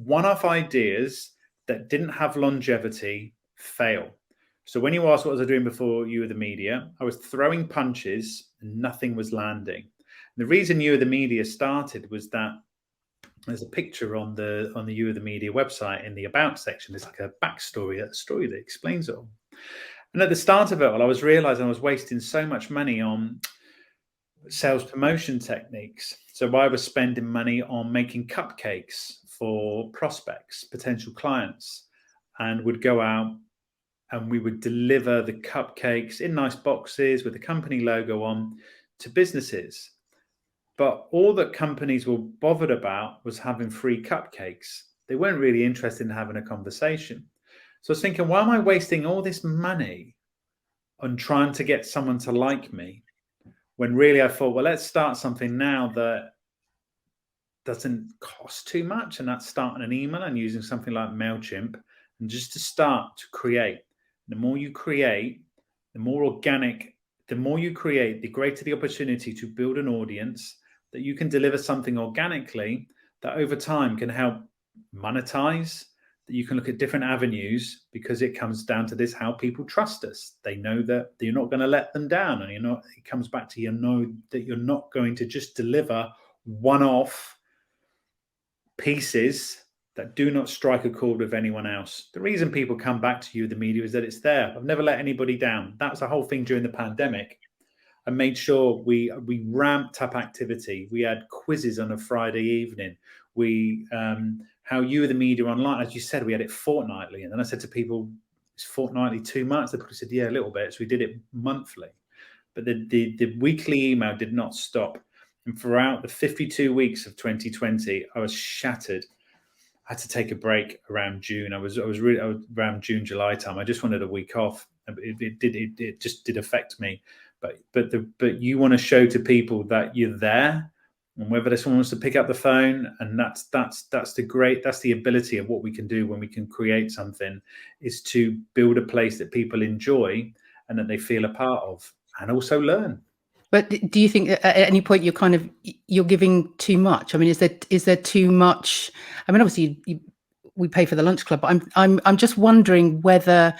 one-off ideas that didn't have longevity fail. So when you asked what was I doing before You Are the Media, I was throwing punches and nothing was landing. And the reason You Are the Media started was that there's a picture on the You Are the Media website in the About section. There's like a backstory, a story that explains it all. And at the start of it all, I was realizing I was wasting so much money on sales promotion techniques. So I was spending money on making cupcakes for prospects, potential clients, and would go out and we would deliver the cupcakes in nice boxes with the company logo on to businesses. But all that companies were bothered about was having free cupcakes. They weren't really interested in having a conversation. So I was thinking, why am I wasting all this money on trying to get someone to like me? When really I thought, well, let's start something now that doesn't cost too much. And that's starting an email and using something like MailChimp, and just to start to create. The more you create, the more organic, the more you create, the greater the opportunity to build an audience that you can deliver something organically that over time can help monetize, that you can look at different avenues, because it comes down to this: how people trust us. They know that you're not going to let them down, and it comes back to that you're not going to just deliver one-off pieces that do not strike a chord with anyone else. The reason people come back to You, the media, is that it's there. I've never let anybody down. That was the whole thing during the pandemic. I made sure we ramped up activity. We had quizzes on a Friday evening. How You, the media online, as you said, we had it fortnightly. And then I said to people, is fortnightly too much? They probably said, yeah, a little bit. So we did it monthly. But the weekly email did not stop. And throughout the 52 weeks of 2020, I was shattered. I had to take a break around June. I was really around June, July time. I just wanted a week off. It just did affect me. But you want to show to people that you're there, and whether someone wants to pick up the phone, and that's the ability of what we can do when we can create something, is to build a place that people enjoy and that they feel a part of, and also learn. But do you think at any point you're giving too much? I mean, is there too much? I mean, obviously we pay for the lunch club, but I'm just wondering whether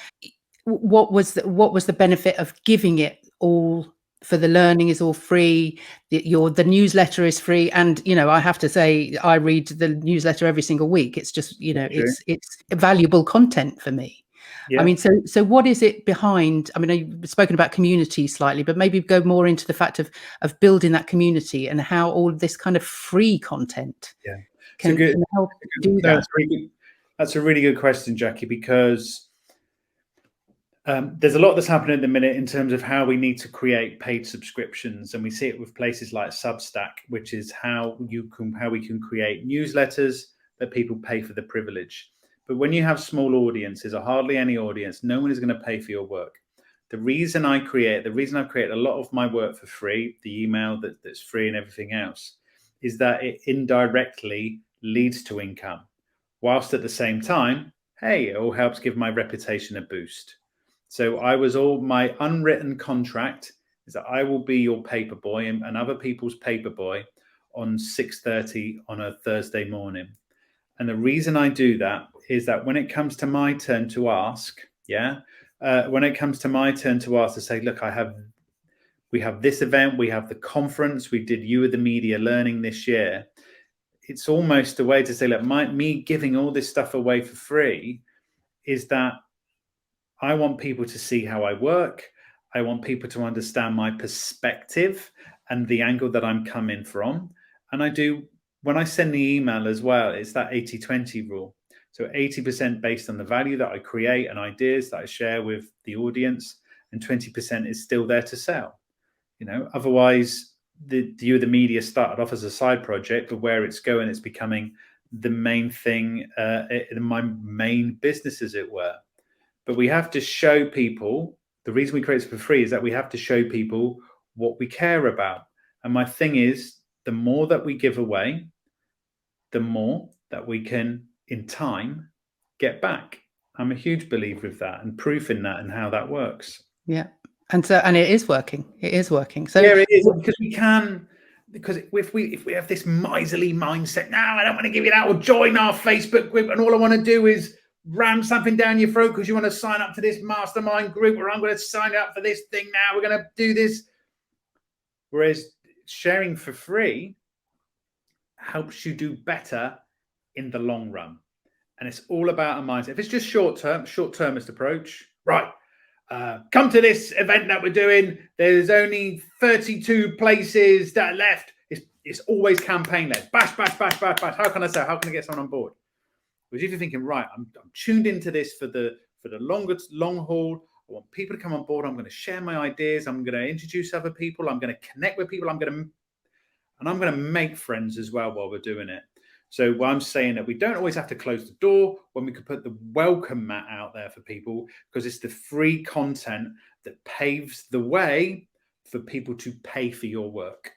what was the benefit of giving it all for the learning is all free. The newsletter is free, and I have to say I read the newsletter every single week. It's just it's valuable content for me. Yeah. I mean, so what is it behind? I mean, you've spoken about community slightly, but maybe go more into the fact of building that community and how all this kind of free content can help do that. That's a really good question, Jackie, because there's a lot that's happening at the minute in terms of how we need to create paid subscriptions, and we see it with places like Substack, which is how we can create newsletters that people pay for the privilege. But when you have small audiences, or hardly any audience, no one is going to pay for your work. The reason I've created a lot of my work for free, the email that's free and everything else, is that it indirectly leads to income, whilst at the same time, hey, it all helps give my reputation a boost. So my unwritten contract is that I will be your paper boy and other people's paper boy on 6:30 on a Thursday morning. And the reason I do that is that when it comes to my turn to ask, to say, look, we have this event, we have the conference, we did You Are the Media Learning this year. It's almost a way to say, look, me giving all this stuff away for free is that I want people to see how I work. I want people to understand my perspective and the angle that I'm coming from. And when I send the email as well, it's that 80-20 rule. So 80% based on the value that I create and ideas that I share with the audience, and 20% is still there to sell. Otherwise, the You Are the Media started off as a side project, but where it's going, it's becoming the main thing, my main business, as it were. But we have to show people, the reason we create it for free is that we have to show people what we care about. And my thing is, the more that we give away, the more that we can, in time, get back. I'm a huge believer of that, and proof in that, and how that works. Yeah. And it is working. It is working. So yeah, it is, because we can. because if we have this miserly mindset, no, I don't want to give you that, or join our Facebook group, and all I want to do is ram something down your throat because you want to sign up to this mastermind group, or I'm going to sign up for this thing now, we're going to do this. Whereas sharing for free helps you do better in the long run. And it's all about a mindset. If it's just short-termist approach, right, come to this event that we're doing. There's only 32 places that are left. It's always campaign-led. Bash, bash, bash, bash, bash. How can I sell? How can I get someone on board? Because if you're thinking, right, I'm tuned into this for the long haul. I want people to come on board. I'm going to share my ideas. I'm going to introduce other people. I'm going to connect with people. I'm going to make friends as well while we're doing it. So I'm saying that we don't always have to close the door when we could put the welcome mat out there for people, because it's the free content that paves the way for people to pay for your work.